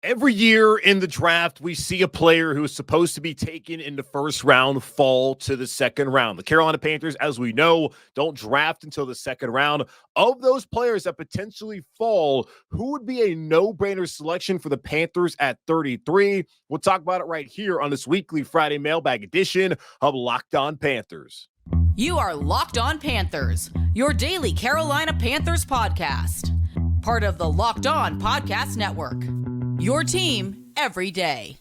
Every year in the draft, we see a player who is supposed to be taken in the first round fall to the second round. The Carolina Panthers, as we know, don't draft until the second round. Of those players that potentially fall, who would be a no-brainer selection for the Panthers at 33? We'll talk about it right here on this weekly Friday mailbag edition of Locked On Panthers. You are Locked On Panthers, your daily Carolina Panthers podcast. Part of the Locked On Podcast Network. Your team every day.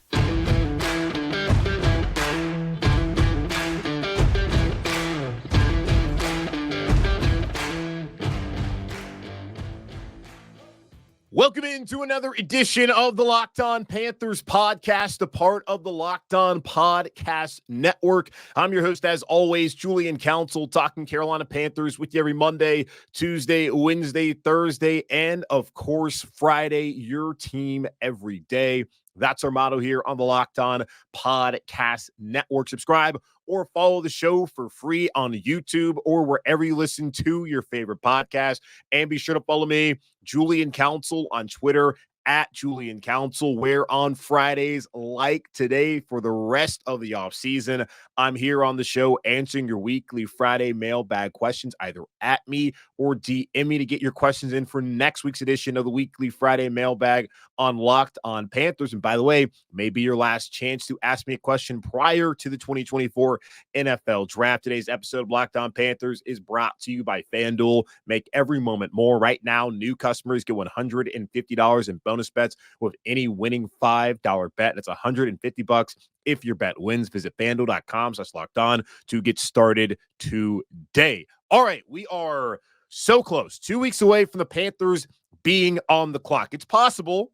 Welcome into another edition of the Locked On Panthers podcast, a part of the Locked On Podcast Network. I'm your host, as always, Julian Council, talking Carolina Panthers with you every Monday, Tuesday, Wednesday, Thursday, and of course, Friday, your team every day. That's our motto here on the Locked On Podcast Network. Subscribe or follow the show for free on YouTube or wherever you listen to your favorite podcast. And be sure to follow me, Julian Council, on Twitter at Julian Council, where on Fridays like today for the rest of the offseason, I'm here on the show answering your weekly Friday mailbag questions, either at me or DM me to get your questions in for next week's edition of the weekly Friday mailbag on Locked On Panthers. And by the way, maybe your last chance to ask me a question prior to the 2024 NFL Draft. Today's episode of Locked On Panthers is brought to you by FanDuel. Make every moment more. Right now, new customers get $150 in bonus bets with any winning $5 bet. That's $150 if your bet wins. Visit FanDuel.com/locked-on to get started today. All right, we are so close. 2 weeks away from the Panthers being on the clock. It's possible.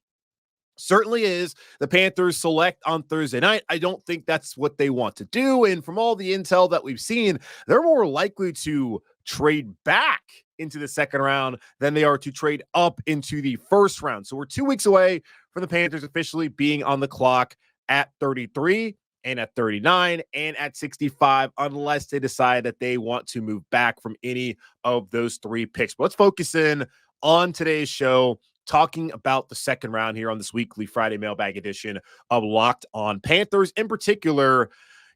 Certainly is. The Panthers select on Thursday night. I don't think that's what they want to do. And from all the intel that we've seen, they're more likely to trade back into the second round than they are to trade up into the first round. So we're 2 weeks away from the Panthers officially being on the clock at 33 and at 39 and at 65, unless they decide that they want to move back from any of those three picks. But let's focus in on today's show, talking about the second round here on this weekly Friday mailbag edition of Locked On Panthers. In particular,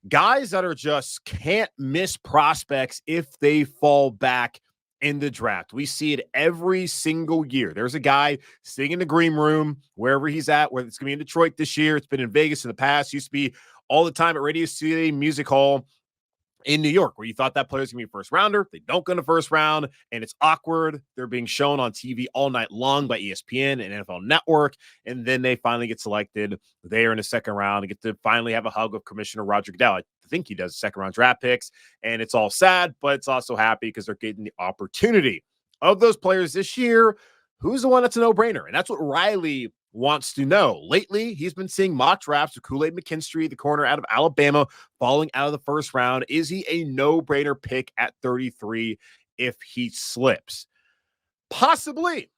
guys that are just can't miss prospects if they fall back in the draft. We see it every single year. There's a guy sitting in the green room, wherever he's at, whether it's going to be in Detroit this year, it's been in Vegas in the past, used to be all the time at Radio City Music Hall in New York, where you thought that player's going to be a first rounder. They don't go in the first round, and it's awkward. They're being shown on TV all night long by ESPN and NFL Network, and then they finally get selected. They are in the second round and get to finally have a hug of Commissioner Roger Goodell. I think he does second-round draft picks, and it's all sad, but it's also happy because they're getting the opportunity. Of those players this year, who's the one that's a no-brainer? And that's what Riley wants to know. Lately, he's been seeing mock drafts of Kool-Aid McKinstry, the corner out of Alabama, falling out of the first round. Is he a no-brainer pick at 33 if he slips? Possibly.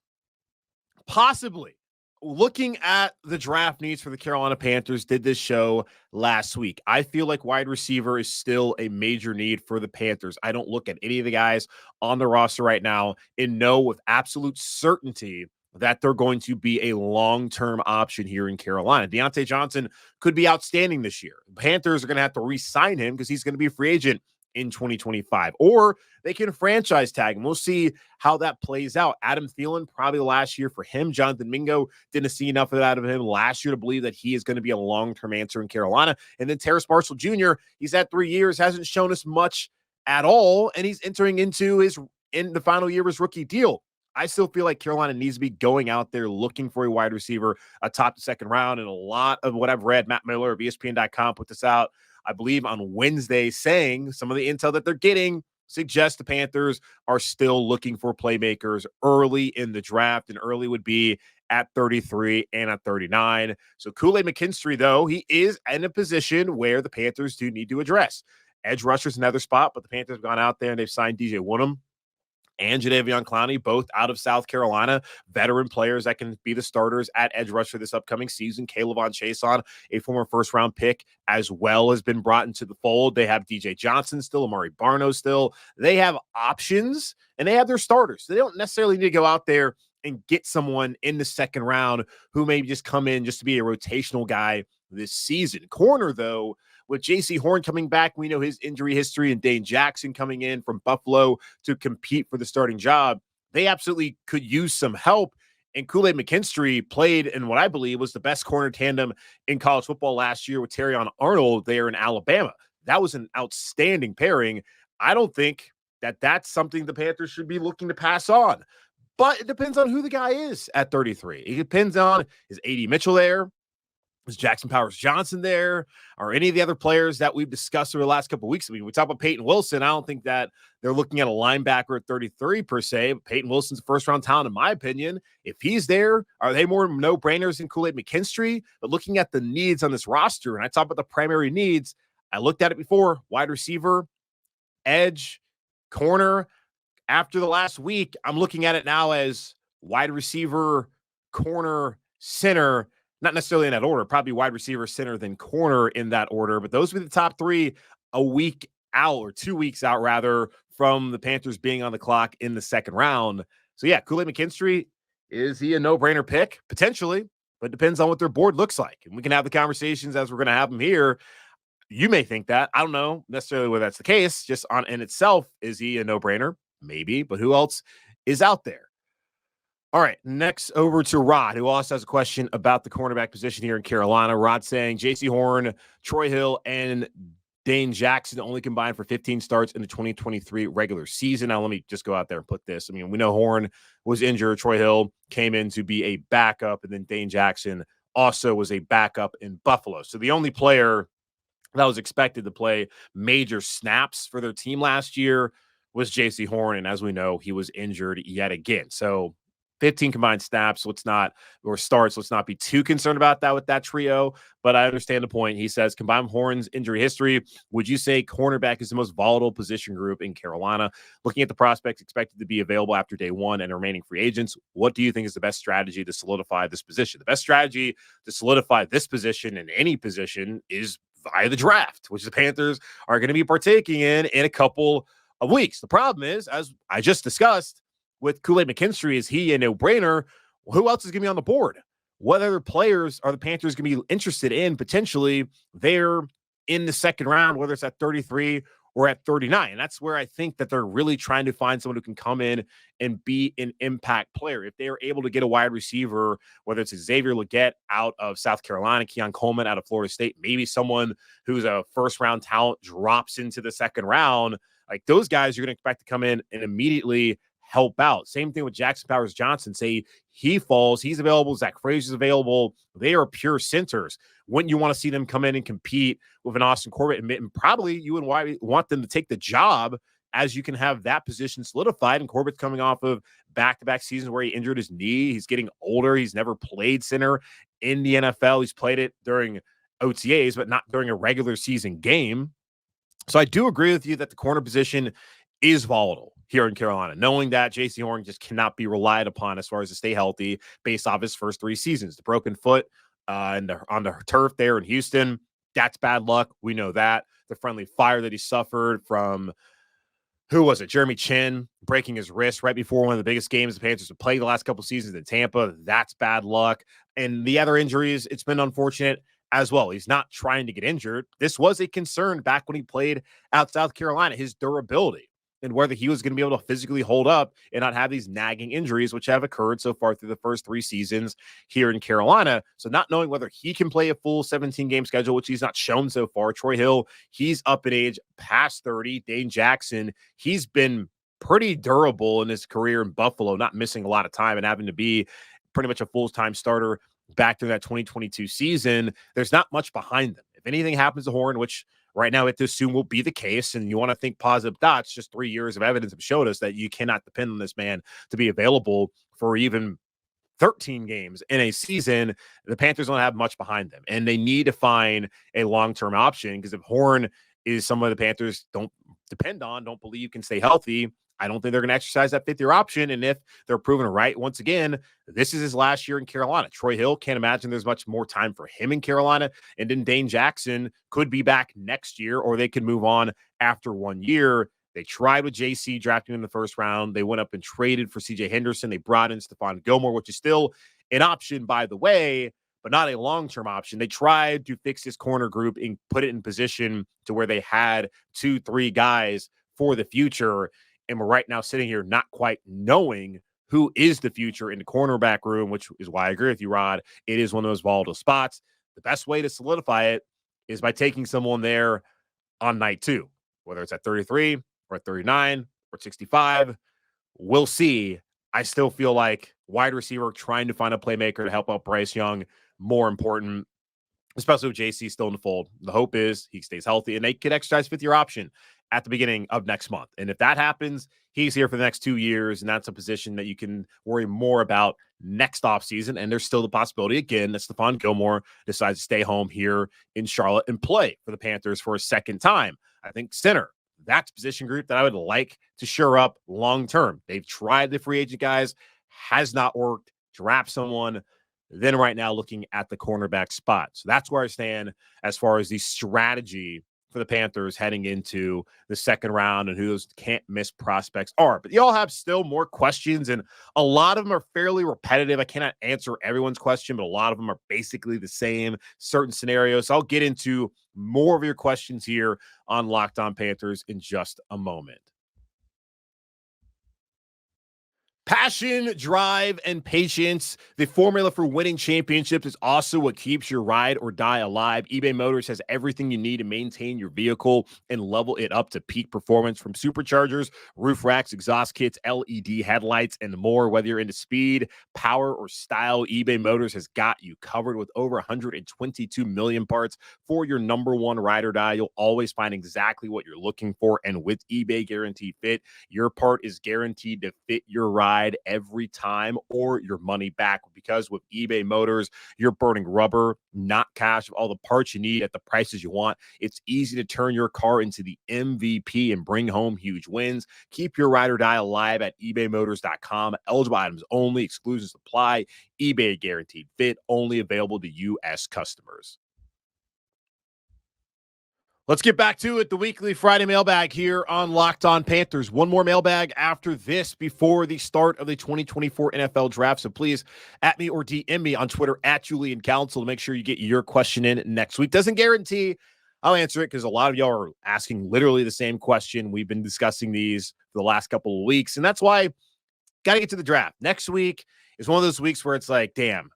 Looking at the draft needs for the Carolina Panthers, did this show last week. I feel like wide receiver is still a major need for the Panthers. I don't look at any of the guys on the roster right now and know with absolute certainty that they're going to be a long-term option here in Carolina. Deontay Johnson could be outstanding this year. The Panthers are going to have to re-sign him because he's going to be a free agent in 2025, or they can franchise tag him. We'll see how that plays out. Adam Thielen, probably last year for him. Jonathan Mingo, didn't see enough of that of him last year to believe that he is going to be a long-term answer in Carolina. And then Terrace Marshall Jr., he's had 3 years, hasn't shown us much at all, and he's entering into in the final year of his rookie deal. I still feel like Carolina needs to be going out there looking for a wide receiver atop the second round. And a lot of what I've read, Matt Miller of ESPN.com put this out, I believe, on Wednesday, saying some of the intel that they're getting suggests the Panthers are still looking for playmakers early in the draft, and early would be at 33 and at 39. So Kool-Aid McKinstry, though, he is in a position where the Panthers do need to address. Edge rusher's another spot, but the Panthers have gone out there and they've signed DJ Woodham and Jadeveon Clowney, both out of South Carolina, veteran players that can be the starters at edge rusher this upcoming season. K'Lavon Chaisson, a former first-round pick, as well, has been brought into the fold. They have DJ Johnson still, Amari Barno still. They have options, and they have their starters. So they don't necessarily need to go out there and get someone in the second round who may just come in just to be a rotational guy this season. Corner, though, with J.C. Horn coming back, we know his injury history, and Dane Jackson coming in from Buffalo to compete for the starting job. They absolutely could use some help. And Kool-Aid McKinstry played in what I believe was the best corner tandem in college football last year with Terrion Arnold there in Alabama. That was an outstanding pairing. I don't think that that's something the Panthers should be looking to pass on. But it depends on who the guy is at 33. It depends on, is A.D. Mitchell there? Is Jackson Powers Johnson there? Or any of the other players that we've discussed over the last couple of weeks? I mean, we talk about Peyton Wilson. I don't think that they're looking at a linebacker at 33 per se. But Peyton Wilson's a first-round talent, in my opinion. If he's there, are they more no-brainers than Kool-Aid McKinstry? But looking at the needs on this roster, and I talk about the primary needs, I looked at it before, wide receiver, edge, corner. After the last week, I'm looking at it now as wide receiver, corner, center, not necessarily in that order, probably wide receiver, center, then corner in that order. But those would be the top three a week out, or 2 weeks out, rather, from the Panthers being on the clock in the second round. So, yeah, Kool-Aid McKinstry, is he a no-brainer pick? Potentially, but it depends on what their board looks like. And we can have the conversations as we're going to have them here. You may think that. I don't know necessarily whether that's the case. Just on in itself, is he a no-brainer? Maybe, but who else is out there? All right, next over to Rod, who also has a question about the cornerback position here in Carolina. Rod saying J.C. Horn, Troy Hill, and Dane Jackson only combined for 15 starts in the 2023 regular season. Now, let me just go out there and put this. I mean, we know Horn was injured. Troy Hill came in to be a backup, and then Dane Jackson also was a backup in Buffalo. So the only player that was expected to play major snaps for their team last year was J.C. Horn, and as we know, he was injured yet again. So 15 combined snaps, starts. Let's not be too concerned about that with that trio, but I understand the point. He says, combined Horn's injury history, would you say cornerback is the most volatile position group in Carolina? Looking at the prospects expected to be available after day one and remaining free agents, what do you think is the best strategy to solidify this position? The best strategy to solidify this position in any position is via the draft, which the Panthers are going to be partaking in a couple of weeks. The problem is, as I just discussed with Kool-Aid McKinstry, is he a no-brainer? Well, who else is going to be on the board? What other players are the Panthers going to be interested in potentially there in the second round, whether it's at 33 or at 39? And that's where I think that they're really trying to find someone who can come in and be an impact player. If they are able to get a wide receiver, whether it's Xavier Legette out of South Carolina, Keon Coleman out of Florida State, maybe someone who's a first-round talent drops into the second round, like those guys you're going to expect to come in and immediately help out. Same thing with Jackson Powers Johnson. Say he falls, he's available, Zach Frazier's available. They are pure centers. Wouldn't you want to see them come in and compete with an Austin Corbett? And probably you would want them to take the job, as you can have that position solidified. And Corbett's coming off of back-to-back seasons where he injured his knee. He's getting older. He's never played center in the NFL. He's played it during OTAs, but not during a regular season game. So I do agree with you that the corner position is volatile here in Carolina, knowing that J.C. Horn just cannot be relied upon as far as to stay healthy based off his first 3 seasons. The broken foot on the turf there in Houston, that's bad luck. We know that. The friendly fire that he suffered from, who was it? Jeremy Chin breaking his wrist right before one of the biggest games the Panthers have played the last couple seasons in Tampa. That's bad luck. And the other injuries, it's been unfortunate as well. He's not trying to get injured. This was a concern back when he played out South Carolina, his durability and whether he was going to be able to physically hold up and not have these nagging injuries, which have occurred so far through the first 3 seasons here in Carolina. So not knowing whether he can play a full 17-game schedule, which he's not shown so far. Troy Hill, he's up in age past 30. Dane Jackson, he's been pretty durable in his career in Buffalo, not missing a lot of time and having to be pretty much a full-time starter back to that 2022 season. There's not much behind them. If anything happens to Horn, which right now, it assume will be the case, and you want to think positive thoughts, just 3 years of evidence have showed us that you cannot depend on this man to be available for even 13 games in a season. The Panthers don't have much behind them, and they need to find a long-term option, because if Horn is someone the Panthers don't depend on, don't believe can stay healthy, I don't think they're going to exercise that 5th-year option. And if they're proven right, once again, this is his last year in Carolina. Troy Hill, can't imagine there's much more time for him in Carolina. And then Dane Jackson could be back next year, or they could move on after 1 year. They tried with JC drafting in the first round. They went up and traded for CJ Henderson. They brought in Stephon Gilmore, which is still an option, by the way, but not a long-term option. They tried to fix this corner group and put it in position to where they had 2-3 guys for the future. And we're right now sitting here not quite knowing who is the future in the cornerback room, which is why I agree with you, Rod. It is one of those volatile spots. The best way to solidify it is by taking someone there on night 2, whether it's at 33 or at 39 or 65. We'll see. I still feel like wide receiver trying to find a playmaker to help out Bryce Young, more important, especially with JC still in the fold. The hope is he stays healthy and they could exercise fifth-year option at the beginning of next month. And if that happens, he's here for the next 2 years, and that's a position that you can worry more about next offseason. And there's still the possibility, again, that Stephon Gilmore decides to stay home here in Charlotte and play for the Panthers for a second time. I think center, that's a position group that I would like to shore up long-term. They've tried the free agent guys, has not worked. Draft someone. Then right now looking at the cornerback spot. So that's where I stand as far as the strategy for the Panthers heading into the second round and who those can't miss prospects are. But y'all have still more questions, and a lot of them are fairly repetitive. I cannot answer everyone's question, but a lot of them are basically the same certain scenarios. So I'll get into more of your questions here on Locked On Panthers in just a moment. Passion, drive, and patience. The formula for winning championships is also what keeps your ride or die alive. eBay Motors has everything you need to maintain your vehicle and level it up to peak performance, from superchargers, roof racks, exhaust kits, LED headlights, and more. Whether you're into speed, power, or style, eBay Motors has got you covered. With over 122 million parts for your number one ride or die, you'll always find exactly what you're looking for. And with eBay Guaranteed Fit, your part is guaranteed to fit your ride every time or your money back, because with eBay Motors, you're burning rubber, not cash, of all the parts you need at the prices you want. It's easy to turn your car into the MVP and bring home huge wins. Keep your ride or die alive at ebaymotors.com. Eligible items only. Exclusions apply. eBay Guaranteed Fit, only available to U.S. customers. Let's get back to it. The Weekly Friday Mailbag here on Locked On Panthers. One more mailbag after this before the start of the 2024 NFL Draft. So please at me or DM me on Twitter at Julian Council to make sure you get your question in next week. Doesn't guarantee I'll answer it, because a lot of y'all are asking literally the same question. We've been discussing these for the last couple of weeks, and that's why got to get to the draft. Next week is one of those weeks where it's like, damn,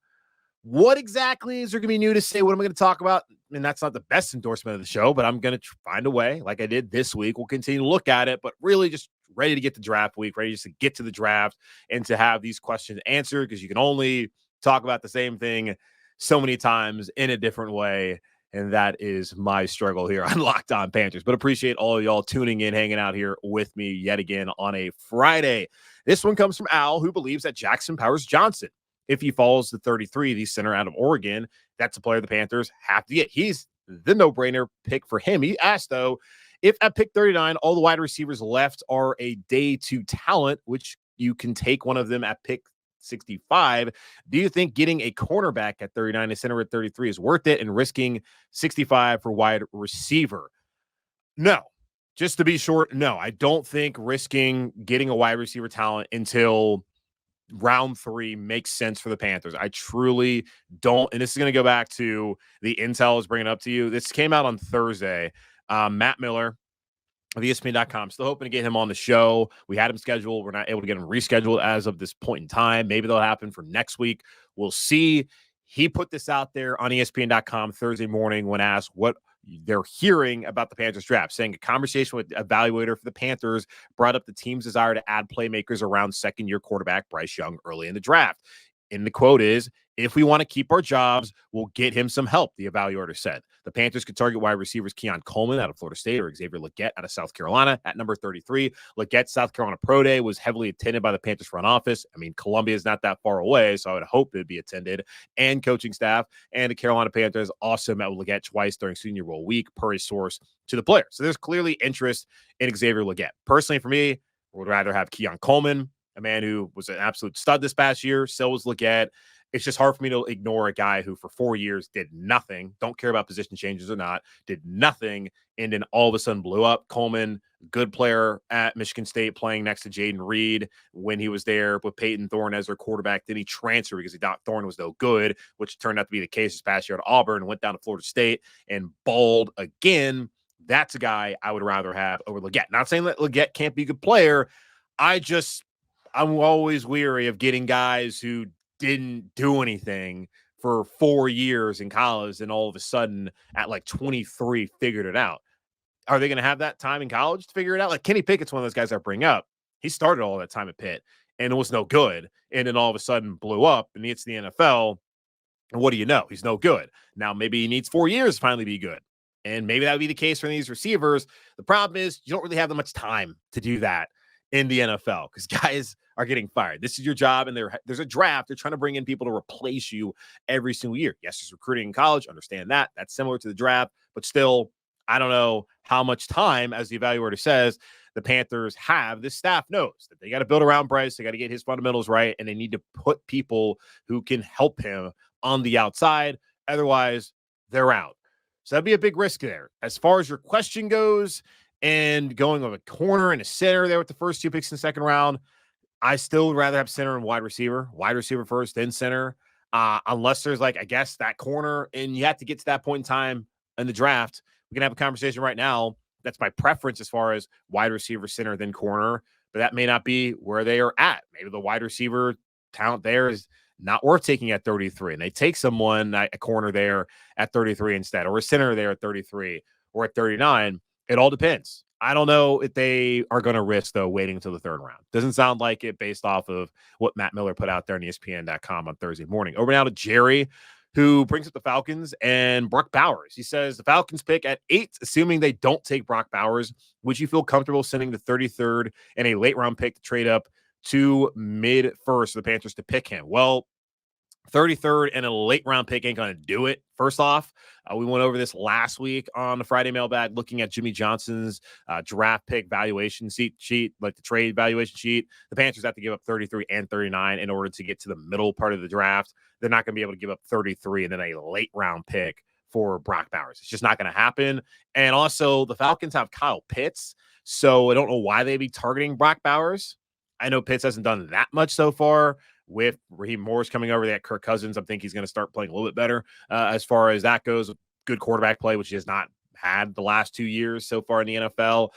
what exactly is there going to be new to say? What am I going to talk about? I mean, that's not the best endorsement of the show, but I'm going to find a way, like I did this week. We'll continue to look at it, but really just ready to get to draft week, ready just to get to the draft and to have these questions answered, because you can only talk about the same thing so many times in a different way. And that is my struggle here on Locked On Panthers. But appreciate all of y'all tuning in, hanging out here with me yet again on a Friday. This one comes from Al, who believes that Jackson Powers Johnson, if he falls to 33, the center out of Oregon, that's a player the Panthers have to get. He's the no-brainer pick for him. He asked, though, if at pick 39, all the wide receivers left are a day two talent, which you can take one of them at pick 65, do you think getting a cornerback at 39 and center at 33 is worth it, and risking 65 for wide receiver? No. Just to be short, no. I don't think risking getting a wide receiver talent until round 3 makes sense for the Panthers. I truly don't. And this is going to go back to the intel I was bringing up to you. This came out on Thursday. Matt Miller of ESPN.com. Still hoping to get him on the show. We had him scheduled. We're not able to get him rescheduled as of this point in time. Maybe that'll happen for next week. We'll see. He put this out there on ESPN.com Thursday morning when asked what they're hearing about the Panthers draft, saying a conversation with evaluator for the Panthers brought up the team's desire to add playmakers around second-year quarterback Bryce Young early in the draft. And the quote is, if we want to keep our jobs, we'll get him some help, the evaluator said. The Panthers could target wide receivers Keon Coleman out of Florida State or Xavier Legette out of South Carolina at number 33. Legette's South Carolina Pro Day was heavily attended by the Panthers front office. I mean, Columbia is not that far away, so I would hope it would be attended, and coaching staff. And the Carolina Panthers also met with Legette twice during Senior Bowl week, per a source to the player. So there's clearly interest in Xavier Legette. Personally, for me, I would rather have Keon Coleman, a man who was an absolute stud this past year. So was Legette. It's just hard for me to ignore a guy who for 4 years did nothing, don't care about position changes or not, did nothing, and then all of a sudden blew up. Coleman, good player at Michigan State, playing next to Jaden Reed when he was there with Peyton Thorne as their quarterback. Then he transferred because he thought Thorne was no good, which turned out to be the case this past year at Auburn, and went down to Florida State and balled again. That's a guy I would rather have over Leggett. Not saying that Leggett can't be a good player. I'm always weary of getting guys who didn't do anything for 4 years in college and all of a sudden at like 23 figured it out. Are they going to have that time in college to figure it out? Like Kenny Pickett's one of those guys I bring up. He started all that time at Pitt and it was no good. And then all of a sudden blew up and he hits the NFL. And what do you know? He's no good. Now, maybe he needs 4 years to finally be good. And maybe that would be the case for these receivers. The problem is you don't really have that much time to do that in the NFL because guys are getting fired. This is your job, and there's a draft. They're trying to bring in people to replace you every single year. Yes, there's recruiting in college. Understand that. That's similar to the draft, but still, I don't know how much time, as the evaluator says, the Panthers have. This staff knows that they got to build around Bryce. They got to get his fundamentals right, and they need to put people who can help him on the outside. Otherwise, they're out. So that'd be a big risk there. As far as your question goes, and going with a corner and a center there with the first 2 picks in the second round, I still would rather have center and wide receiver first, then center, unless there's like, I guess, that corner, and you have to get to that point in time in the draft. We can have a conversation right now. That's my preference as far as wide receiver, center, then corner, but that may not be where they are at. Maybe the wide receiver talent there is not worth taking at 33, and they take someone, a corner there at 33 instead, or a center there at 33 or at 39. It all depends. I don't know if they are going to risk, though, waiting until the third round. Doesn't sound like it based off of what Matt Miller put out there on ESPN.com on Thursday morning. Over now to Jerry, who brings up the Falcons and Brock Bowers. He says the Falcons pick at 8, assuming they don't take Brock Bowers. Would you feel comfortable sending the 33rd and a late round pick to trade up to mid-first for the Panthers to pick him? Well, 33rd and a late round pick ain't going to do it. First off, we went over this last week on the Friday Mailbag, looking at Jimmy Johnson's draft pick valuation sheet, like the trade valuation sheet. The Panthers have to give up 33 and 39 in order to get to the middle part of the draft. They're not going to be able to give up 33 and then a late round pick for Brock Bowers. It's just not going to happen. And also, the Falcons have Kyle Pitts, so I don't know why they'd be targeting Brock Bowers. I know Pitts hasn't done that much so far. With Raheem Morris coming over, they got Kirk Cousins. I think he's going to start playing a little bit better as far as that goes. Good quarterback play, which he has not had the last 2 years so far in the NFL.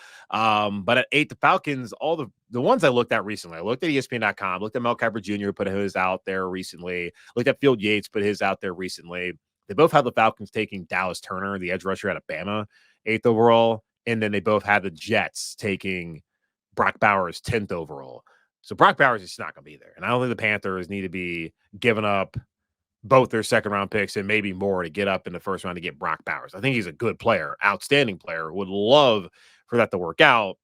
But at 8, the Falcons, all the ones I looked at recently, I looked at ESPN.com, looked at Mel Kiper Jr., put his out there recently, looked at Field Yates, put his out there recently. They both had the Falcons taking Dallas Turner, the edge rusher out of Bama, 8th overall. And then they both had the Jets taking Brock Bowers 10th overall. So Brock Bowers is not going to be there. And I don't think the Panthers need to be giving up both their second-round picks and maybe more to get up in the first round to get Brock Bowers. I think he's a good player, outstanding player. Would love for that to work out.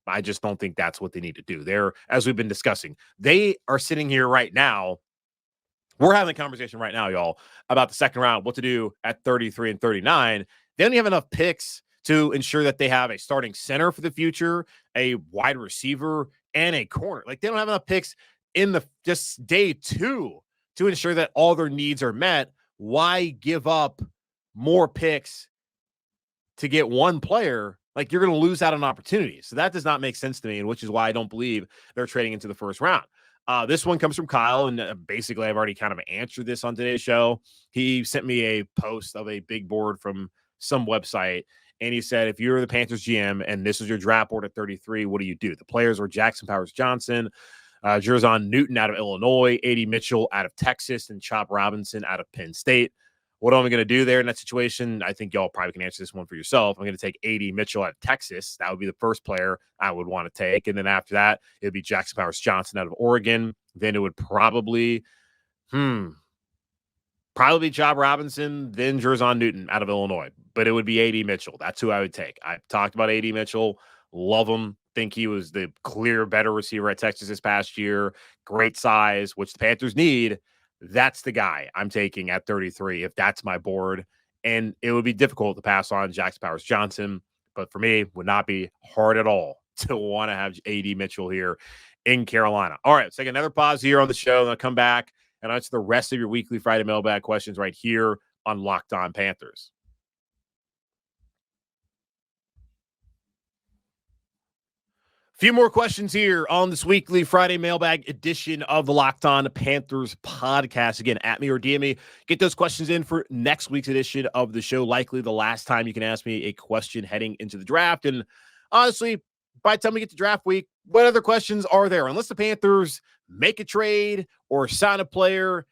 I just don't think that's what they need to do. They're, as we've been discussing, they are sitting here right now. We're having a conversation right now, y'all, about the second round, what to do at 33 and 39. They don't have enough picks to ensure that they have a starting center for the future, a wide receiver, and a corner. Like, they don't have enough picks in the just day 2 to ensure that all their needs are met. Why give up more picks to get one player? Like, you're going to lose out on opportunities. So that does not make sense to me, and which is why I don't believe they're trading into the first round. This one comes from Kyle, and basically I've already kind of answered this on today's show. He sent me a post of a big board from some website, and he said, if you're the Panthers GM and this is your draft board at 33, what do you do? The players were Jackson Powers-Johnson, Jerzon Newton out of Illinois, A.D. Mitchell out of Texas, and Chop Robinson out of Penn State. What am I going to do there in that situation? I think y'all probably can answer this one for yourself. I'm going to take A.D. Mitchell out of Texas. That would be the first player I would want to take. And then after that, it would be Jackson Powers-Johnson out of Oregon. Then it would probably be Chop Robinson, then Jerzon Newton out of Illinois. But it would be A.D. Mitchell. That's who I would take. I talked about A.D. Mitchell. Love him. Think he was the clear better receiver at Texas this past year. Great size, which the Panthers need. That's the guy I'm taking at 33 if that's my board. And it would be difficult to pass on Jackson Powers-Johnson. But for me, would not be hard at all to want to have A.D. Mitchell here in Carolina. All right, let's take another pause here on the show, and I'll come back and answer the rest of your weekly Friday mailbag questions right here on Locked On Panthers. A few more questions here on this weekly Friday mailbag edition of the Locked On Panthers podcast. Again, at me or DM me. Get those questions in for next week's edition of the show. Likely the last time you can ask me a question heading into the draft. And honestly, by the time we get to draft week, what other questions are there? Unless the Panthers make a trade or sign a player,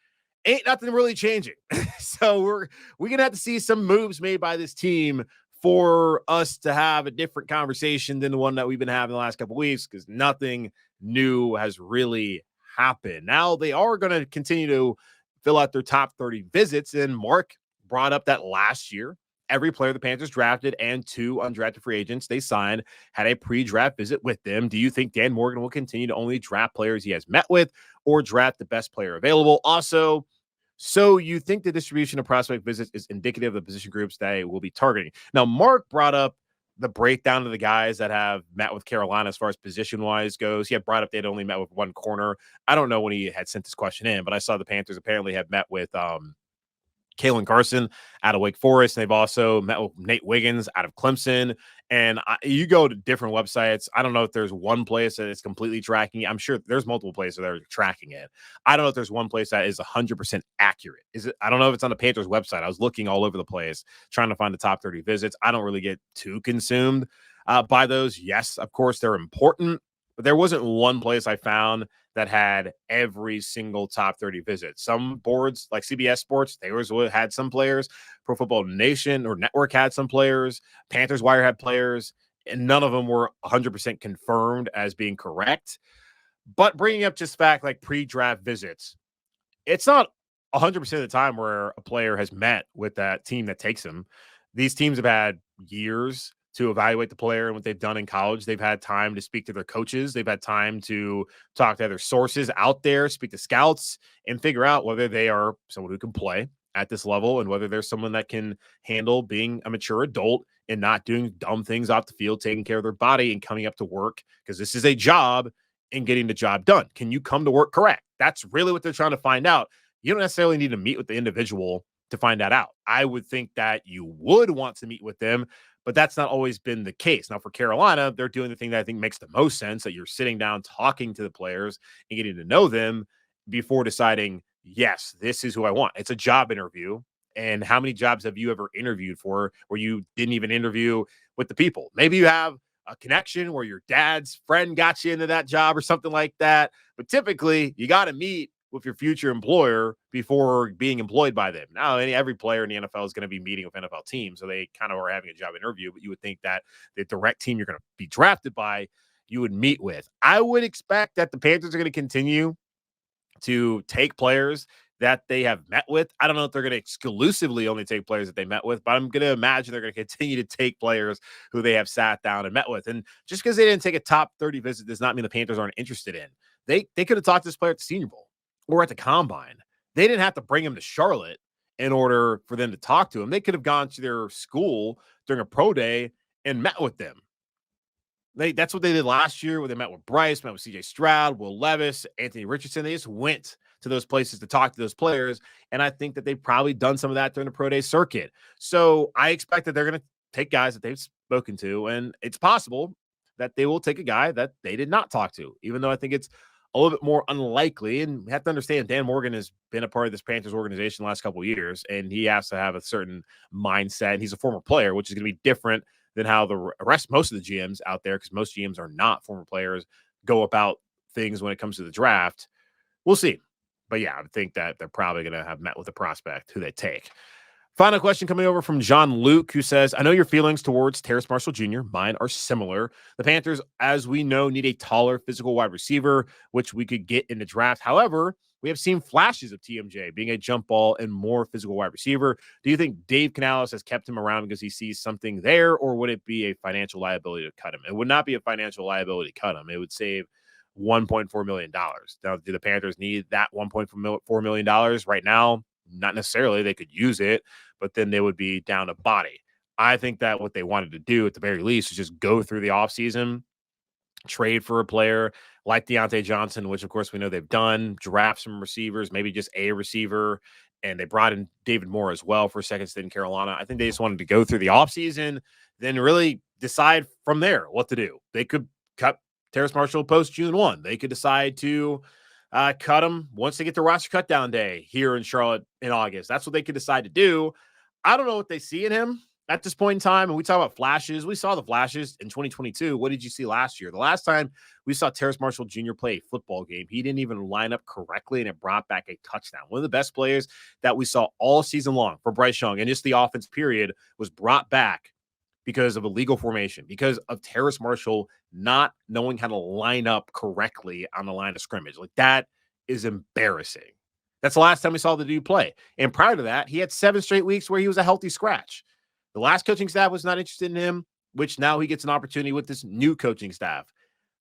ain't nothing really changing. So we're going to have to see some moves made by this team for us to have a different conversation than the one that we've been having the last couple of weeks, because nothing new has really happened. Now they are going to continue to fill out their top 30 visits, and Mark brought up that last year, every player the Panthers drafted and 2 undrafted free agents they signed had a pre-draft visit with them. Do you think Dan Morgan will continue to only draft players he has met with or draft the best player available? Also, so you think the distribution of prospect visits is indicative of the position groups they will be targeting? Now, Mark brought up the breakdown of the guys that have met with Carolina as far as position-wise goes. He had brought up they'd only met with one corner. I don't know when he had sent this question in, but I saw the Panthers apparently have met with Kalen Carson out of Wake Forest. They've also met with Nate Wiggins out of Clemson. And you go to different websites. I don't know if there's one place that is completely tracking it. I'm sure there's multiple places that are tracking it. I don't know if there's one place that is 100% accurate. I don't know if it's on the Panthers website. I was looking all over the place trying to find the top 30 visits. I don't really get too consumed by those. Yes, of course, they're important, but there wasn't one place I found that had every single top 30 visit. Some boards like CBS Sports, they had some players. Pro Football Nation or Network had some players. Panthers Wire had players, and none of them were 100% confirmed as being correct. But bringing up just fact like pre-draft visits, it's not 100% of the time where a player has met with that team that takes him. These teams have had years to evaluate the player and what they've done in college. They've had time to speak to their coaches. They've had time to talk to other sources out there, speak to scouts, and figure out whether they are someone who can play at this level and whether there's someone that can handle being a mature adult and not doing dumb things off the field, taking care of their body and coming up to work, because this is a job, and getting the job done. Can you come to work correct? That's really what they're trying to find out. You don't necessarily need to meet with the individual to find that out. I would think that you would want to meet with them, but that's not always been the case. Now, for Carolina, they're doing the thing that I think makes the most sense, that you're sitting down, talking to the players and getting to know them before deciding, yes, this is who I want. It's a job interview. And how many jobs have you ever interviewed for where you didn't even interview with the people? Maybe you have a connection where your dad's friend got you into that job or something like that. But typically, you got to meet with your future employer before being employed by them. Now, every player in the NFL is going to be meeting with NFL teams, so they kind of are having a job interview, but you would think that the direct team you're going to be drafted by, you would meet with. I would expect that the Panthers are going to continue to take players that they have met with. I don't know if they're going to exclusively only take players that they met with, but I'm going to imagine they're going to continue to take players who they have sat down and met with. And just because they didn't take a top 30 visit does not mean the Panthers aren't interested in. They could have talked to this player at the Senior Bowl or at the Combine. They didn't have to bring him to Charlotte in order for them to talk to him. They could have gone to their school during a pro day and met with them. That's what they did last year, where they met with Bryce, met with CJ Stroud, Will Levis, Anthony Richardson. They just went to those places to talk to those players. And I think that they've probably done some of that during the pro day circuit. So I expect that they're going to take guys that they've spoken to, and it's possible that they will take a guy that they did not talk to, even though I think it's a little bit more unlikely. And we have to understand Dan Morgan has been a part of this Panthers organization the last couple of years, and he has to have a certain mindset. And he's a former player, which is going to be different than how the most of the GMs out there, because most GMs are not former players, go about things when it comes to the draft. We'll see. But yeah, I think that they're probably going to have met with a prospect who they take. Final question coming over from John Luke, who says, I know your feelings towards Terrace Marshall Jr. Mine are similar. The Panthers, as we know, need a taller physical wide receiver, which we could get in the draft. However, we have seen flashes of TMJ being a jump ball and more physical wide receiver. Do you think Dave Canales has kept him around because he sees something there, or would it be a financial liability to cut him? It would not be a financial liability to cut him. It would save $1.4 million. Now, do the Panthers need that $1.4 million right now? Not necessarily. They could use it, but then they would be down a body. I think that what they wanted to do at the very least is just go through the offseason trade for a player like Deontay Johnson, which of course we know they've done, draft some receivers, maybe just a receiver, and they brought in David Moore as well for a second stint in Carolina. I think they just wanted to go through the offseason, then really decide from there what to do. They could cut Terrace Marshall post June 1. They could decide to cut him once they get the roster cut down day here in Charlotte in August. That's what they could decide to do. I don't know what they see in him at this point in time. And we talk about flashes. We saw the flashes in 2022. What did you see last year? The last time we saw Terrace Marshall Jr. play a football game, he didn't even line up correctly, and it brought back a touchdown. One of the best players that we saw all season long for Bryce Young and just the offense period was brought back because of illegal formation, because of Terrace Marshall not knowing how to line up correctly on the line of scrimmage. Like, that is embarrassing. That's the last time we saw the dude play. And prior to that, he had 7 straight weeks where he was a healthy scratch. The last coaching staff was not interested in him, which now he gets an opportunity with this new coaching staff.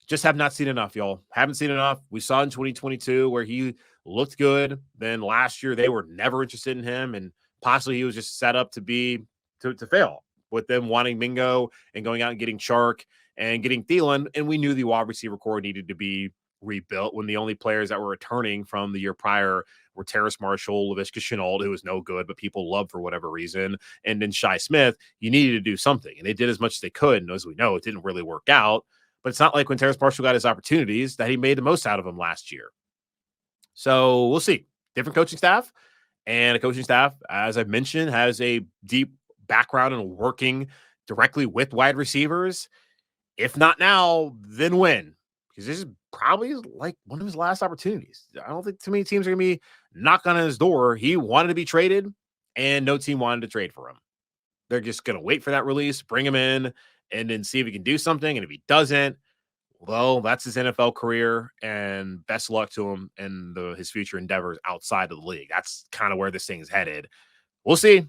Just have not seen enough, y'all. Haven't seen enough. We saw in 2022 where he looked good. Then last year, they were never interested in him, and possibly he was just set up to fail with them wanting Mingo and going out and getting Chark and getting Thielen. And we knew the wide receiver core needed to be rebuilt when the only players that were returning from the year prior were Terrace Marshall, Laviska Shenault, who was no good, but people loved for whatever reason, and then Shi Smith. You needed to do something, and they did as much as they could. And as we know, it didn't really work out. But it's not like when Terrace Marshall got his opportunities that he made the most out of them last year. So we'll see. Different coaching staff, and a coaching staff, as I've mentioned, has a deep background in working directly with wide receivers. If not now, then when? Because this is probably like one of his last opportunities. I don't think too many teams are going to be knocking on his door. He wanted to be traded, and no team wanted to trade for him. They're just going to wait for that release, bring him in, and then see if he can do something. And if he doesn't, well, that's his NFL career, and best luck to him and his future endeavors outside of the league. That's kind of where this thing is headed. We'll see.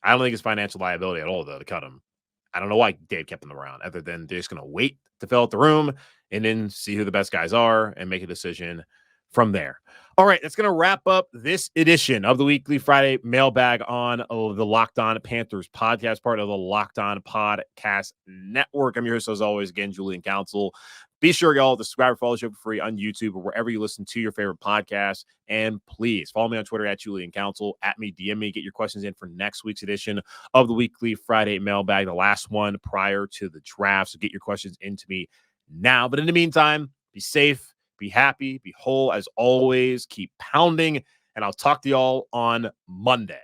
I don't think it's financial liability at all, though, to cut him. I don't know why Dave kept him around, other than they're just going to wait to fill out the room and then see who the best guys are and make a decision from there. All right, that's going to wrap up this edition of the Weekly Friday Mailbag on the Locked On Panthers podcast, part of the Locked On Podcast Network. I'm your host, as always, again, Julian Council. Be sure, y'all, to subscribe or follow the show for free on YouTube or wherever you listen to your favorite podcasts. And please follow me on Twitter at Julian Council, at me, DM me, get your questions in for next week's edition of the Weekly Friday Mailbag, the last one prior to the draft. So get your questions into me now. But in the meantime, be safe, be happy, be whole as always, keep pounding, and I'll talk to y'all on Monday.